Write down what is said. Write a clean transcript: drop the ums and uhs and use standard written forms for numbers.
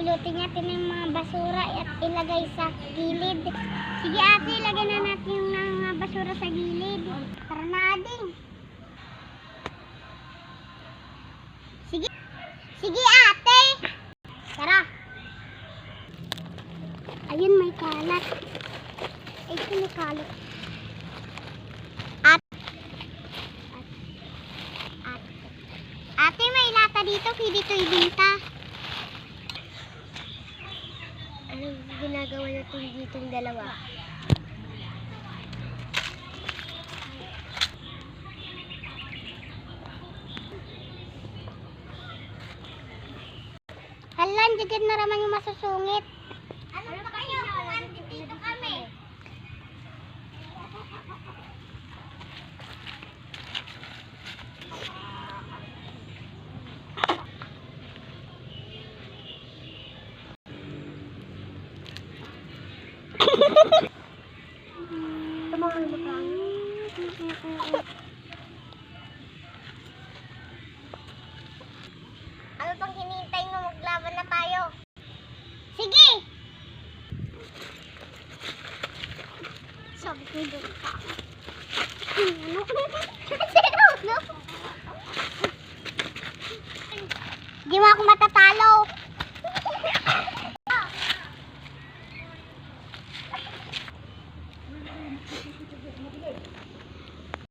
pupulutin natin yung mga basura at ilagay sa gilid. Sige ate, ilagay na natin yung mga basura sa gilid. Tara na ading. Sige. Sige ate. Tara. Ayun, may kalat. Ito may kalat. Ate, may lata dito. Pwede ito ibinta. Anong ginagawa natin dito yung dalawa? Halan, jagad na raman yung masusungit. Ano pa kayo? Dito kami. Tumakan mo ka. Ano pang hinihintay mo? Maglaban na tayo. Sige! Sabi ko doon ka. Ano? Di mo ako matatalo.